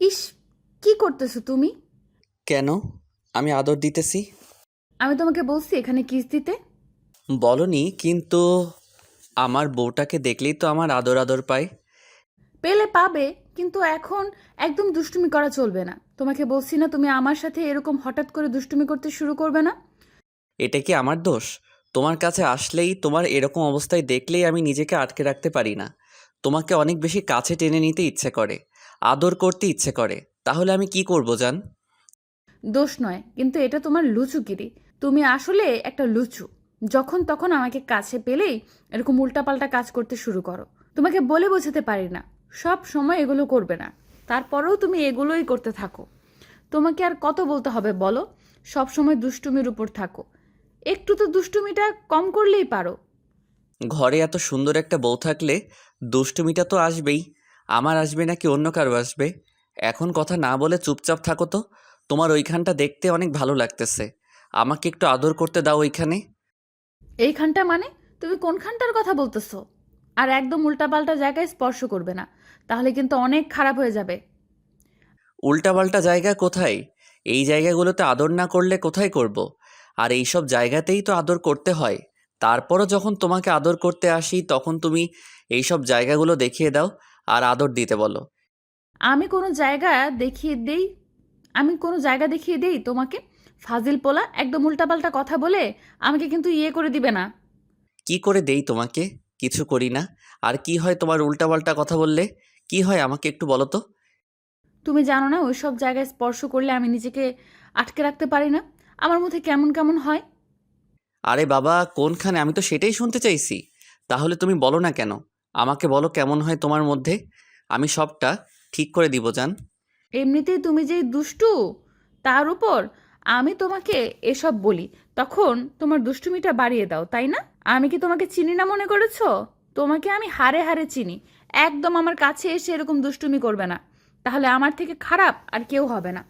ইস, কি করতেছো তুমি? কেন? আমি আদর দিতেছি। আমি তোমাকে বলছি এখানে কিস দিতে। বলনি, কিন্তু আমার বউটাকে দেখলেই তো আমার আদর আদর পায়। পেলে পাবে, কিন্তু এখন একদম দুষ্টুমি করা চলবে না। তোমাকে বলছি না তুমি আমার সাথে এরকম হঠাৎ করে দুষ্টুমি করতে শুরু করবে না। এটা কি আমার দোষ? তোমার কাছে আসলেই, তোমার এরকম অবস্থায় দেখলেই আমি নিজেকে আটকে রাখতে পারি না। তোমাকে অনেক বেশি কাছে টেনে নিতে ইচ্ছে করে, আদর করতে ইচ্ছে করে। তাহলে আমি কি করব জান? দোষ নয়, কিন্তু এটা তোমার লুচুগিরি। তুমি আসলে একটা লুচু। যখন তখন আমাকে কাছে পেলেই এরকম উল্টাপাল্টা কাজ করতে শুরু করো। তোমাকে বলে বোঝাতে পারি না, সব সময় এগুলো করবে না। তারপরেও তুমি এগুলোই করতে থাকো। তোমাকে আর কত বলতে হবে বলো? সব সময় দুষ্টুমির উপর থাকো। একটু তো দুষ্টুমিটা কম করলেই পারো। ঘরে এত সুন্দর একটা বউ থাকলে দুষ্টুমিটা তো আসবেই। আমার আসবে নাকি অন্য কারো আসবে? এখন কথা না বলে চুপচাপ থাকো তো। তোমার ওইখানটা দেখতে অনেক ভালো লাগতেছে। আমাকে একটু আদর করতে দাও ওইখানে। এইখানটা মানে? তুমি কোনখানটার কথা বলতেছো? আর একদম উল্টাপাল্টা জায়গায় স্পর্শ করবে না, তাহলে কিন্তু অনেক খারাপ হয়ে যাবে। উল্টাপাল্টা জায়গা কোথায়? এই জায়গাগুলোতে আদর না করলে কোথায় করব? আর এইসব জায়গাতেই তো আদর করতে হয়। তারপরও যখন তোমাকে আদর করতে আসি তখন তুমি এইসব জায়গাগুলো দেখিয়ে দাও আর আদর দিতে বলো। আমি কোনো জায়গা দেখিয়ে দেই? আমি কোনো জায়গা দেখিয়ে দেই তোমাকে? ফাজিল পোলা, একদম উল্টাপাল্টা কথা বলে আমাকে কিন্তু ইয়ে করে দিবে না। কি করে দেই তোমাকে? কিছু করি না। আর কি হয় তোমার উল্টাপাল্টা কথা বললে? কি হয় আমাকে একটু বলো তো। তুমি জানো না ওইসব জায়গায় স্পর্শ করলে আমি নিজেকে আটকে রাখতে পারি না। আমার মধ্যে কেমন কেমন হয়। আরে বাবা, কোনখানে? আমি তো সেটাই শুনতে চাইছি। তাহলে তুমি বলো না কেন? আমাকে বলো কেমন হয় তোমার মধ্যে। আমি সবটা ঠিক করে দিব জান। এমনিতেই তুমি যেই দুষ্টু, তার উপর আমি তোমাকে এসব বলি, তখন তোমার দুষ্টুমিটা বাড়িয়ে দাও, তাই না? আমি কি তোমাকে চিনি না মনে করেছো? তোমাকে আমি হাড়ে হাড়ে চিনি। একদম আমার কাছে এসে এরকম দুষ্টুমি করবে না, তাহলে আমার থেকে খারাপ আর কেউ হবে না।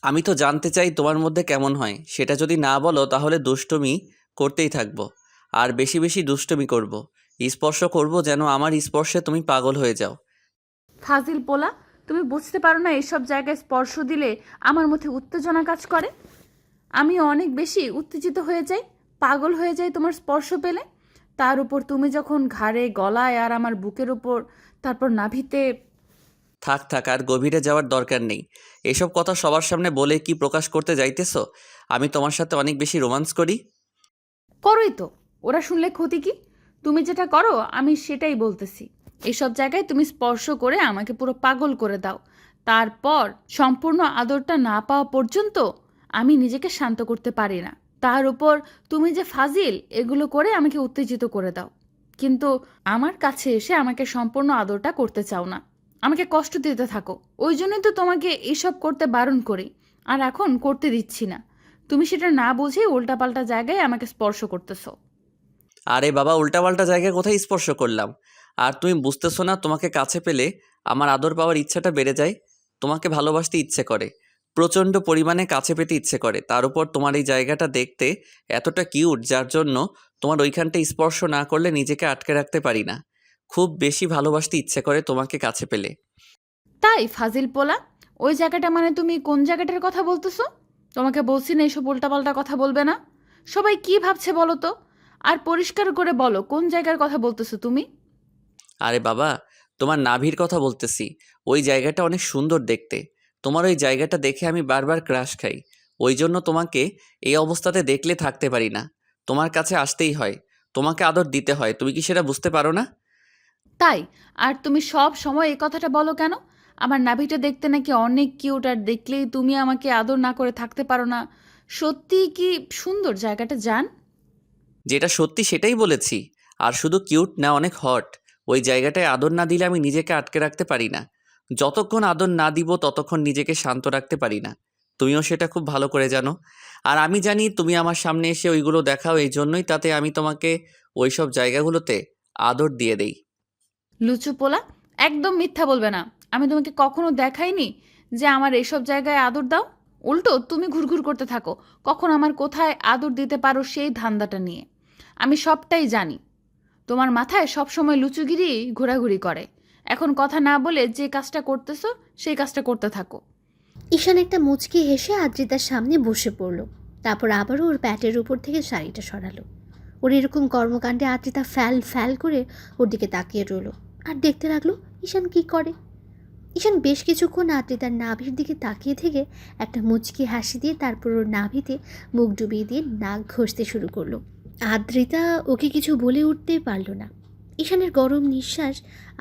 আমি তো জানতে চাই তোমার মধ্যে কেমন হয়। সেটা যদি না বলো তাহলে দুষ্টুমি করতেই থাকবো। আর বেশি বেশি দুষ্টুমি করব। স্পর্শ করব যেন আমার স্পর্শে তুমি পাগল হয়ে যাও। ফাজিল পোলা, তুমি বুঝতে পারো না এইসব জায়গায় স্পর্শ দিলে আমার মধ্যে উত্তেজনা কাজ করে। আমি অনেক বেশি উত্তেজিত হয়ে যাই, পাগল হয়ে যাই তোমার স্পর্শ পেলে। তার উপর তুমি যখন ঘাড়ে, গলায় আর আমার বুকের উপর, তারপর নাভিতে। থাক থাক, আর গভীরে যাওয়ার দরকার নেই। এসব কথা সবার সামনে বলে কি প্রকাশ করতে যাইতেছো? আমি তোমার সাথে অনেক বেশি রোমান্স করি। করোই তো, ওরা শুনলে ক্ষতি কি? তুমি যেটা করো আমি সেটাই বলতেছি। এইসব জায়গায় তুমি স্পর্শ করে আমাকে পুরো পাগল করে দাও। তারপর সম্পূর্ণ আদরটা না পাওয়া পর্যন্ত আমি নিজেকে শান্ত করতে পারি না। তার উপর তুমি যে ফাজিল, এগুলো করে আমাকে উত্তেজিত করে দাও। কিন্তু আমার কাছে এসে আমাকে সম্পূর্ণ আদরটা করতে চাও না, আমাকে কষ্ট দিতে থাকো। ওই জন্যই তো তোমাকে এইসব করতে বারণ করি, আর এখন করতে দিচ্ছি না। তুমি সেটা না বুঝে উল্টাপাল্টা জায়গায় আমাকে স্পর্শ করতেছো। আরে বাবা, উল্টাপাল্টা জায়গায় কোথায় স্পর্শ করলাম? আর তুমি বুঝতেছো না, তোমাকে কাছে পেলে আমার আদর পাওয়ার ইচ্ছাটা বেড়ে যায়। তোমাকে ভালোবাসতে ইচ্ছে করে, প্রচণ্ড পরিমাণে কাছে পেতে ইচ্ছে করে। তার উপর তোমার এই জায়গাটা দেখতে এতটা কিউট, যার জন্য তোমার ওইখানটা স্পর্শ না করলে নিজেকে আটকে রাখতে পারি না। খুব বেশি ভালোবাসতে ইচ্ছে করে তোমাকে কাছে পেলে। তাই ফাজিল পোলা, ওই জায়গাটা মানে তুমি কোন জায়গাটার কথা বলতেছো? তোমাকে বলছি না এইসব উল্টাপাল্টা কথা বলবে না। সবাই কি ভাবছে বলো তো? আর পরিষ্কার করে বলো কোন জায়গার কথা বলতেছো তুমি। আরে বাবা, তোমার নাভির কথা বলতেছি। ওই জায়গাটা অনেক সুন্দর দেখতে। তোমার ওই জায়গাটা দেখে আমি বারবার ক্রাশ খাই। ওই জন্য তোমাকে এই অবস্থাতে দেখলে থাকতে পারি না। তোমার কাছে আসতেই হয়, তোমাকে আদর দিতে হয়। তুমি কি সেটা বুঝতে পারো না? তাই? আর তুমি সব সময় এই কথাটা বলো কেন? আমার নাভিটা দেখতে নাকি অনেক কিউট, আর দেখলেই তুমি আমাকে আদর না করে থাকতে পারো না। সত্যি কি সুন্দর জায়গাটা, জান? যেটা সত্যি সেটাই বলেছি। আর শুধু কিউট না, অনেক হট। ওই জায়গাটায় আদর না দিলে আমি নিজেকে আটকে রাখতে পারি না। যতক্ষণ আদর না দিব ততক্ষণ নিজেকে শান্ত রাখতে পারি না। তুমিও সেটা খুব ভালো করে জানো। আর আমি জানি তুমি আমার সামনে এসে ওইগুলো দেখাও, এই জন্যই তাতে আমি তোমাকে ওইসব জায়গাগুলোতে আদর দিয়ে দেই। লুচু পোলা, একদম মিথ্যা বলবে না। আমি তোমাকে কখনো দেখাইনি যে আমার এইসব জায়গায় আদর দাও। উল্টো তুমি ঘুরঘুর করতে থাকো, কখন আমার কোথায় আদর দিতে পারো সেই ধান্দাটা নিয়ে। আমি সবটাই জানি। তোমার মাথায় সবসময় লুচুগিরি ঘোরাঘুরি করে। এখন কথা না বলে যে কাজটা করতেছো সেই কাজটা করতে থাকো। ঈশান একটা মুচকি হেসে আদ্রিতার সামনে বসে পড়ল। তারপর আবারও ওর প্যাটের উপর থেকে শাড়িটা সরালো। ওর এরকম কর্মকাণ্ডে আদ্রিতা ফ্যাল ফ্যাল করে ওর দিকে তাকিয়ে রইল আর দেখতে লাগলো ঈশান কি করে। ঈশান বেশ কিছুক্ষণ আদ্রিতার নাভির দিকে তাকিয়ে থেকে একটা মুচকি হাসি দিয়ে তারপর ওর নাভিতে মুখ ডুবিয়ে দিয়ে নাক ঘষতে শুরু করলো। আদ্রিতা ওকে কিছু বলে উঠতেই পারল না। ঈশানের গরম নিঃশ্বাস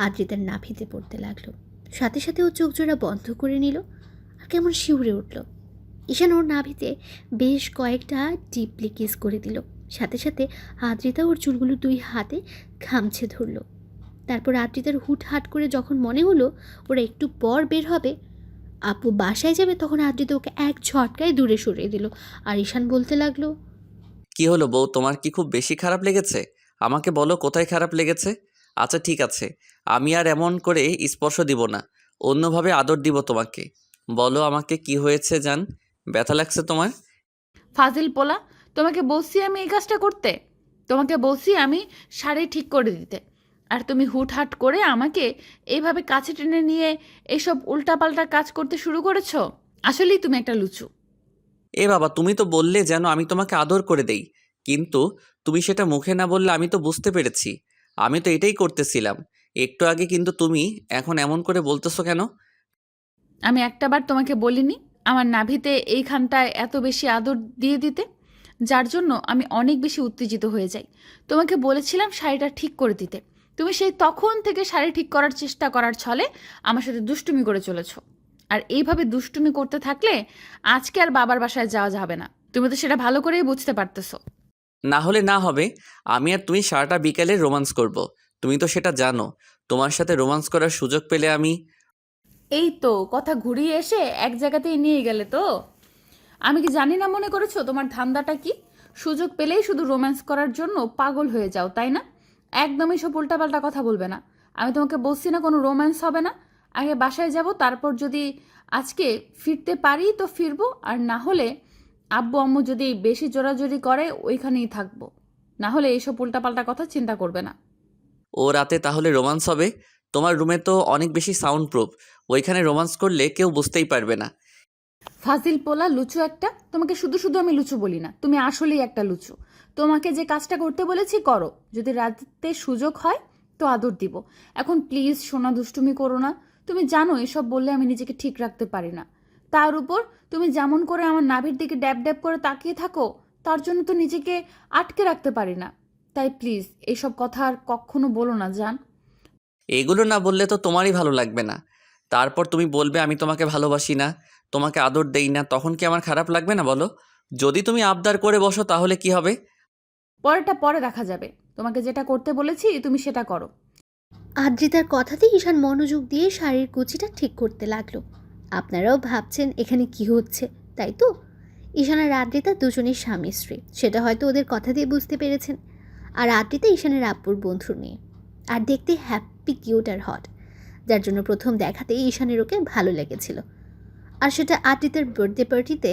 আদ্রিতার নাভিতে পড়তে লাগলো। সাথে সাথে ও চোখ জোড়া বন্ধ করে নিল আর কেমন শিউরে উঠল। ঈশান ওর নাভিতে বেশ কয়েকটা ডিপলি কিস করে দিল। সাথে সাথে আদ্রিতা ওর চুলগুলো দুই হাতে খামছে ধরল। তারপর আদ্রিতার হুটহাট করে যখন মনে হলো ওরা একটু পর বের হবে, আপু বাসায় যাবে, তখন আদ্রিতা ওকে এক ঝটকায় দূরে সরিয়ে দিল। আর ঈশান বলতে লাগলো, কি হলো বউ, তোমার কি খুব বেশি খারাপ লেগেছে? আমাকে বলো কোথায় খারাপ লেগেছে। আচ্ছা ঠিক আছে, আমি আর এমন করে স্পর্শ দিব না, অন্যভাবে আদর দিব তোমাকে। বলো আমাকে কি হয়েছে জান, ব্যথা লাগছে তোমার? ফাজিল পোলা, তোমাকে বলছি আমি এই কাজটা করতে, তোমাকে বলছি আমি শাড়ি ঠিক করে দিতে, আর তুমি হুটহাট করে আমাকে এইভাবে কাছে টেনে নিয়ে এইসব উল্টাপাল্টা কাজ করতে শুরু করেছো। আসলেই তুমি একটা লুচু। এ বাবা, তুমি তো বললে যেন আমি তোমাকে আদর করে দেই, কিন্তু তুমি সেটা মুখে না বললে আমি তো বুঝতে পেরেছি। আমি তো এটাই করতেছিলাম একটু আগে, কিন্তু তুমি এখন এমন করে বলতেছো কেন? আমি একটাবার তোমাকে বলিনি আমার নাভিতে এইখানটায় এত বেশি আদর দিয়ে দিতে, যার জন্য আমি অনেক বেশি উত্তেজিত হয়ে যাই। তোমাকে বলেছিলাম শাড়িটা ঠিক করে দিতে, তুমি সেই তখন থেকে শাড়ি ঠিক করার চেষ্টা করার ছলে আমার সাথে দুষ্টুমি করে চলেছো। আর এইভাবে দুষ্টুমি করতে থাকলে আজকে আর বাবার বাসায় যাওয়া যাবে না, তুমি তো সেটা ভালো করেই বুঝতে পারতেছো। না হলে না হবে, আমি আর তুমি সারাটা বিকেলে রোমান্স করব। তুমি তো সেটা জানো, তোমার সাথে রোমান্স করার সুযোগ পেলে আমি... এই তো কথা ঘুরিয়ে এসে এক জায়গাতেই নিয়ে গেলে তো। আমি কি জানি না মনে করেছো তোমার ধান্দাটা কি? সুযোগ পেলেই শুধু রোম্যান্স করার জন্য পাগল হয়ে যাও, তাই না? একদমই সব উল্টাপাল্টা কথা বলবে না। আমি তোমাকে বলছি না কোনো রোম্যান্স হবে না। আগে বাসায় যাব, তারপর যদি আজকে ফিরতে পারি তো ফিরবো, আর না হলে আব্বু আম্মু যদি বেশি জোরাজোরি করে ওইখানেই থাকবো। না হলে এইসব উল্টাপাল্টা কথা চিন্তা করবে না। ও রাতে তাহলে রোমান্স হবে? তোমার রুমে তো অনেক বেশি সাউন্ড প্রুফ, ওইখানে রোমান্স করলে কেউ বুঝতেই পারবে না। ফাজিল পোলা, লুচু একটা। তোমাকে শুধু শুধু আমি লুচু বলি না, তুমি আসলেই একটা লুচু। তোমাকে যে কাজটা করতে বলেছি করো, যদি রাতে সুযোগ হয় তো আদর দিব। এখন প্লিজ সোনা, দুষ্টুমি করো না। তুমি জানো এসব বললে আমি নিজেকে ঠিক রাখতে পারি না। তার উপর তুমি যেমন করে আমার নাভির দিকে ড্যাব ড্যাব করে তাকিয়ে থাকো, তার জন্য তো নিজেকে আটকে রাখতে পারি না। তাই প্লিজ এইসব কথা আর কখনো বলো না জান। এগুলো না বললে তো তোমারই ভালো লাগবে না। তারপর তুমি বলবে আমি তোমাকে ভালোবাসি না, তোমাকে আদর দেই না, তখন কি আমার খারাপ লাগবে না বলো? যদি তুমি আবদার করে বসো তাহলে কি হবে? পরেরটা পরে দেখা যাবে। তোমাকে যেটা করতে বলেছি তুমি সেটা করো। আদ্রিতার কথাতেই ঈশান মনোযোগ দিয়ে শাড়ির কুচিটা ঠিক করতে লাগলো। আপনারাও ভাবছেন এখানে কি হচ্ছে, তাই তো? ঈশান আর আদ্রিতা দুজনের স্বামী স্ত্রী, সেটা হয়তো ওদের কথা দিয়ে বুঝতে পেরেছেন। আর আদ্রিতা ঈশানের আব্বুর বন্ধুর মেয়ে, আর দেখতে হ্যাপি, কিউট আর হট, যার জন্য প্রথম দেখাতেই ঈশানের ওকে ভালো লেগেছিল। আর সেটা আদ্রিতার বার্থডে পার্টিতে।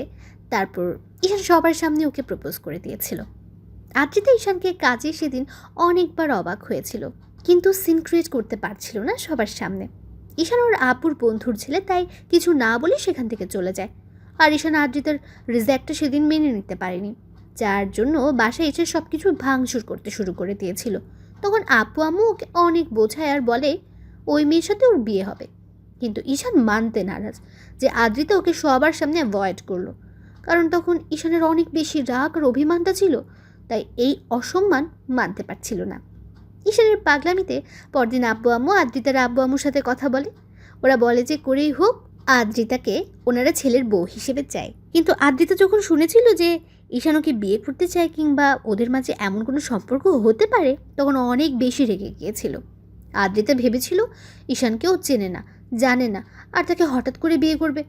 তারপর ঈশান সবার সামনে ওকে প্রপোজ করে দিয়েছিল। আদ্রিতা ঈশানকে কাজে সেদিন অনেকবার অবাক হয়েছিল, কিন্তু সিন ক্রিয়েট করতে পারছিল না সবার সামনে। ঈশান ওর আব্বুর বন্ধুর ছেলে, তাই কিছু না বলে সেখান থেকে চলে যায়। আর ঈশান আদ্রিতার রিজেক্টটা সেদিন মেনে নিতে পারেনি, যার জন্য বাসায় এসে সব কিছু ভাঙচুর করতে শুরু করে দিয়েছিল। তখন আব্বু আম্মু ওকে অনেক বোঝায় আর বলে ওই মেয়ের সাথে ওর বিয়ে হবে। কিন্তু ঈশান মানতে নারাজ যে আদ্রিতা ওকে সবার সামনে অ্যাভয়েড করলো, কারণ তখন ঈশানের অনেক বেশি রাগ আর অভিমানটা ছিল, তাই এই অসম্মান মানতে পারছিল না। ঈশানের পাগলামিতে পরদিন আব্বু আম্মু আদ্রিতার আব্বু আম্মুর সাথে কথা বলে। ওরা বলে যে করেই হোক আদ্রিতাকে ওনারা ছেলের বউ হিসেবে চায়। কিন্তু আদ্রিতা যখন শুনেছিল যে ঈশান ওকে বিয়ে করতে চায় কিংবা ওদের মাঝে এমন কোনো সম্পর্ক হতে পারে, তখন অনেক বেশি রেগে গিয়েছিল। আদ্রিতা ভেবেছিল ঈশানকে ও চেনে না, জানে না, আর তাকে হঠাৎ করে বিয়ে করবে,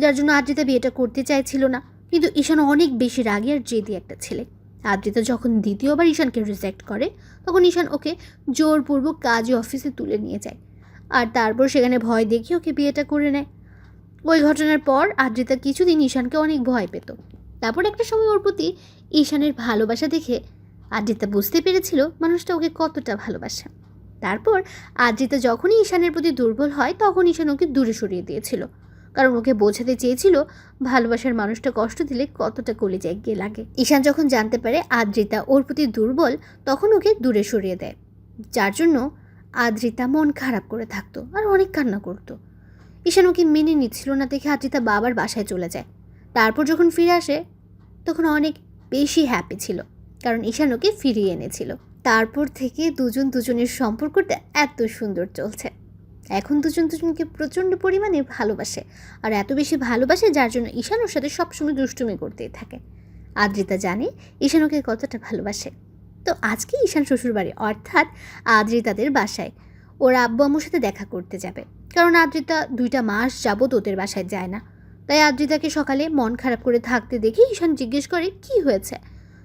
যার জন্য আদ্রিতা বিয়েটা করতে চাইছিল না। কিন্তু ঈশান অনেক বেশি রাগী আর জেদি একটা ছেলে। আদ্রিতা যখন দ্বিতীয়বার ঈশানকে রিজেক্ট করে, তখন ঈশান ওকে জোরপূর্বক কাজে অফিসে তুলে নিয়ে যায়, আর তারপর সেখানে ভয় দেখিয়ে ওকে বিয়েটা করে নেয়। ওই ঘটনার পর আদ্রিতা কিছুদিন ঈশানকে অনেক ভয় পেত। তারপর একটা সময় ওর প্রতি ঈশানের ভালোবাসা দেখে আদ্রিতা বুঝতে পেরেছিল মানুষটা ওকে কতটা ভালোবাসে। তারপর আদ্রিতা যখনই ঈশানের প্রতি দুর্বল হয় তখন ঈশান ওকে দূরে সরিয়ে দিয়েছিল, কারণ ওকে বোঝাতে চেয়েছিল ভালোবাসার মানুষটা কষ্ট দিলে কতটা কলিজায় গিয়ে লাগে। ঈশান যখন জানতে পারে আদ্রিতা ওর প্রতি দুর্বল তখন ওকে দূরে সরিয়ে দেয়, যার জন্য আদ্রিতা মন খারাপ করে থাকতো আর অনেক কান্না করতো। ঈশান ওকে মেনে নিচ্ছিল না দেখে আদ্রিতা বাবার বাসায় চলে যায়। তারপর যখন ফিরে আসে তখন অনেক বেশি হ্যাপি ছিল, কারণ ঈশান ওকে ফিরিয়ে এনেছিল। তারপর থেকে দুজনের সম্পর্কটা এত সুন্দর চলছে। এখন দুজনকে প্রচণ্ড পরিমাণে ভালোবাসে, আর এত বেশি ভালোবাসে যার জন্য ঈশান ওর সাথে সবসময় দুষ্টুমি করতেই থাকে। আদ্রিতা জানে ঈশান ওকে কতটা ভালোবাসে। তো আজকে ঈশান শ্বশুরবাড়ি অর্থাৎ আদ্রিতাদের বাসায় ওর আব্বু আম্মুর সাথে দেখা করতে যাবে, কারণ আদ্রিতা 2 মাস যাবত ওদের বাসায় যায় না। তাই আদ্রিতাকে সকালে মন খারাপ করে থাকতে দেখে ঈশান জিজ্ঞেস করে কি হয়েছে।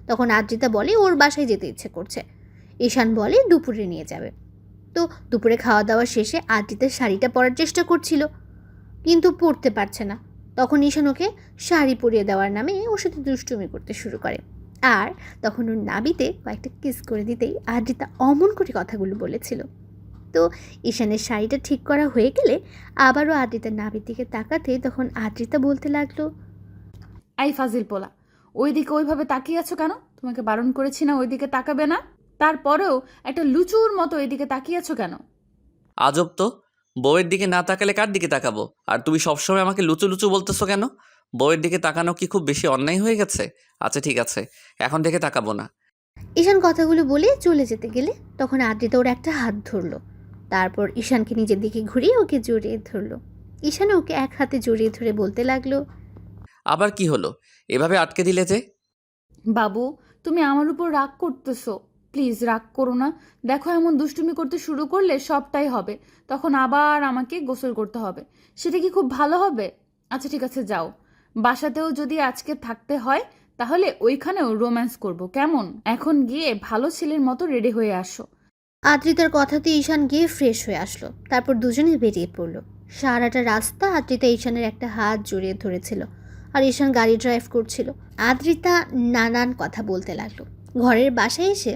তখন আদ্রিতা বলে ওর বাসায় যেতে ইচ্ছে করছে। ঈশান বলে দুপুরে নিয়ে যাবে। তো দুপুরে খাওয়া দাওয়া শেষে আদ্রিতা শাড়িটা পরার চেষ্টা করছিল, কিন্তু পরতে পারছে না। তখন ঈশান ওকে শাড়ি পরিয়ে দেওয়ার নামে ওর সাথে দুষ্টুমি করতে শুরু করে, আর তখন ওর নাভিতে কয়েকটা কিস করে দিতেই আদ্রিতা অমন করে কথাগুলো বলেছিল। তো ঈশানের শাড়িটা ঠিক করা হয়ে গেলে আবারও আদ্রিতার নাভির দিকে তাকাতে তখন আদ্রিতা বলতে লাগলো, আই ফাজিল পোলা, ওইদিকে ওইভাবে তাকিয়ে আছো কেন? তোমাকে বারণ করেছি না ওইদিকে তাকাবে না? তারপরেও একটা লুচুর মতো ওইদিকে তাকিয়ে আছো কেন? আজব তো, বউয়ের দিকে না তাকালে কার দিকে তাকাবো? আর তুমি সবসময় আমাকে লুচু লুচু বলতেছো কেন? বউয়ের দিকে তাকানো কি খুব বেশি অন্যায় হয়ে গেছে? আচ্ছা ঠিক আছে, এখন থেকে তাকাবো না। ঈশান কথাগুলো বলে চলে যেতে গেলে তখন আদ্রিতা ওর একটা হাত ধরলো। তারপর ঈশানকে নিজের দিকে ঘুরিয়ে ওকে জড়িয়ে ধরলো। ঈশান ওকে এক হাতে জড়িয়ে ধরে বলতে লাগলো, আবার কি হলো? এভাবে আটকে দিলে যে? বাবু, তুমি আমার উপর রাগ করতেছো। প্লিজ রাগ করো না। দেখো, এমন দুষ্টুমি করতে শুরু করলে সবটাই হবে। তখন আবার আমাকে গোসল করতে হবে। সেটা কি খুব ভালো হবে? আচ্ছা ঠিক আছে, যাও। বাসাতেও যদি আজকে থাকতে হয় তাহলে ওইখানেও রোম্যান্স করব, কেমন? এখন গিয়ে ভালো ছেলের মতো রেডি হয়ে আসো। আদ্রিতার কথাতে ঈশান গিয়ে ফ্রেশ হয়ে আসলো। তারপর দুজনে বেরিয়ে পড়লো। সারাটা রাস্তা আদ্রিতা ঈশানের একটা হাত জড়িয়ে ধরেছিল, আর ঈশান গাড়ি ড্রাইভ করছিল। আদ্রিতা নানান কথা বলতে লাগলো। ঘরের বাসায় এসে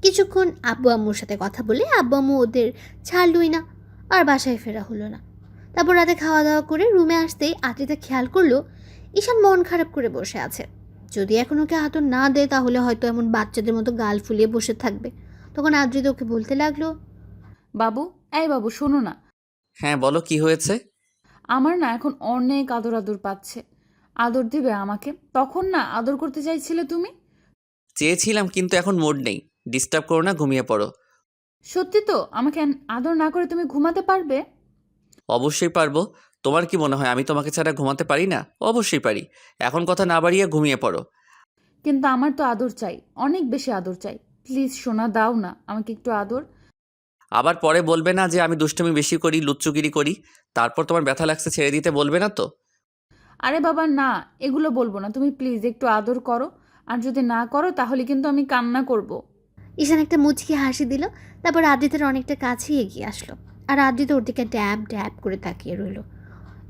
কিছুক্ষণ আব্বু আম্মুর সাথে কথা বলে আব্বু আম্মু ওদের ছাড়লই না, আর বাসায় ফেরা হলো না। তারপর রাতে খাওয়া দাওয়া করে রুমে আসতেই আদ্রিতা খেয়াল করলো ঈশান মন খারাপ করে বসে আছে। যদি এখন ওকে আদর না দেয় তাহলে হয়তো এমন বাচ্চাদের মতো গাল ফুলিয়ে বসে থাকবে। তখন আদ্রিতা ওকে বলতে লাগলো, বাবু, এই বাবু, শোনো না। হ্যাঁ বলো, কি হয়েছে? আমার না এখন অনেক আদর আদর পাচ্ছে। আদর দিবে আমাকে? তখন না আদর করতে চাইছিলে তুমি। চেয়েছিলাম, কিন্তু এখন মুড নেই। ডিস্টার্ব করো না, ঘুমিয়ে পড়ো। সত্যি তো? আমাকে আদর না করে তুমি ঘুমাতে পারবে? অবশ্যই পারবো। তোমার কি মনে হয় আমি তোমাকে ছাড়া ঘুমাতে পারি না? অবশ্যই পারি। এখন কথা না বাড়িয়ে ঘুমিয়ে পড়ো। কিন্তু আমার তো আদর চাই, অনেক বেশি আদর চাই। প্লিজ সোনা, দাও না আমাকে একটু আদর। আবার পরে বলবে না যে আমি দুষ্টুমি বেশি করি, লুচ্চুগিরি করি। তারপর তোমার ব্যথা লাগছে ছেড়ে দিতে বলবে না তো? আরে বাবা না, এগুলো বলবো না। তুমি প্লিজ একটু আদর করো, আর যদি না করো তাহলে কিন্তু আমি কান্না করব। ঈশান একটা মুচকি হাসি দিল। তারপর আদ্রিতার অনেকটা কাছে এগিয়ে আসলো, আর আদ্রিতা ওর দিকে ড্যাব ড্যাব করে তাকিয়ে রইল।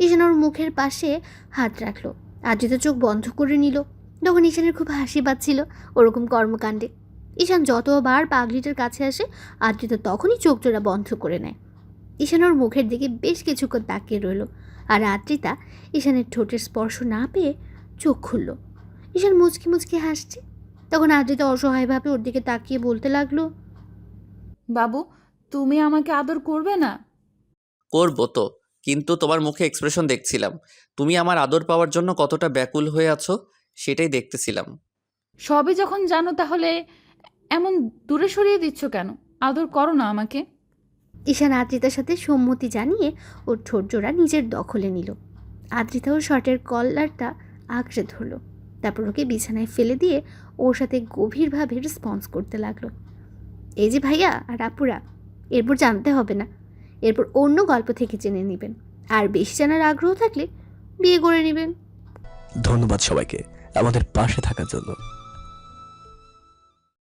ঈশান ওর মুখের পাশে হাত রাখলো। আদ্রিতা চোখ বন্ধ করে নিল। তখন ঈশানের খুব হাসি পাচ্ছিল ওরকম কর্মকাণ্ডে। ঈশান যতবার পাগলিটার কাছে আসে আদ্রিতা তখনই চোখ জোড়া বন্ধ করে নেয়। ঈশান ওর মুখের দিকে বেশ কিছুক্ষণ তাকিয়ে রইল, আর আদ্রিতা ঈশানের ঠোঁটের স্পর্শ না পেয়ে চোখ খুলল। ঈশান মুচকি মুচকি হাসছে। তখন আদ্রিতা অসহায়ভাবে ওর দিকে তাকিয়ে বলতে লাগলো, বাবু, তুমি আমাকে আদর করবে না? করবো তো, কিন্তু তোমার মুখে এক্সপ্রেশন দেখছিলাম। তুমি আমার আদর পাওয়ার জন্য কতটা ব্যাকুল হয়ে আছো সেটাই দেখতেছিলাম। সবে যখন জানো তাহলে এমন দূরে সরিয়ে দিচ্ছ কেন? আদর করো না আমাকে। ঈশান আদ্রিতার সাথে সম্মতি জানিয়ে ওর ঠোঁট জোড়া নিজের দখলে নিল। আদ্রিতা ওর শার্টের কলারটা আঁকড়ে ধরলো। তারপর ওকে বিছানায় ফেলে দিয়ে ওর সাথে গভীরভাবে রেসপন্স করতে লাগলো। এই যে ভাইয়া আর আপুরা, এরপর জানতে হবে না, এরপর অন্য গল্প থেকে জেনে নেবেন। আর বেশি জানার আগ্রহ থাকলে বিয়ে করে নেবেন। ধন্যবাদ সবাইকে আমাদের পাশে থাকার জন্য।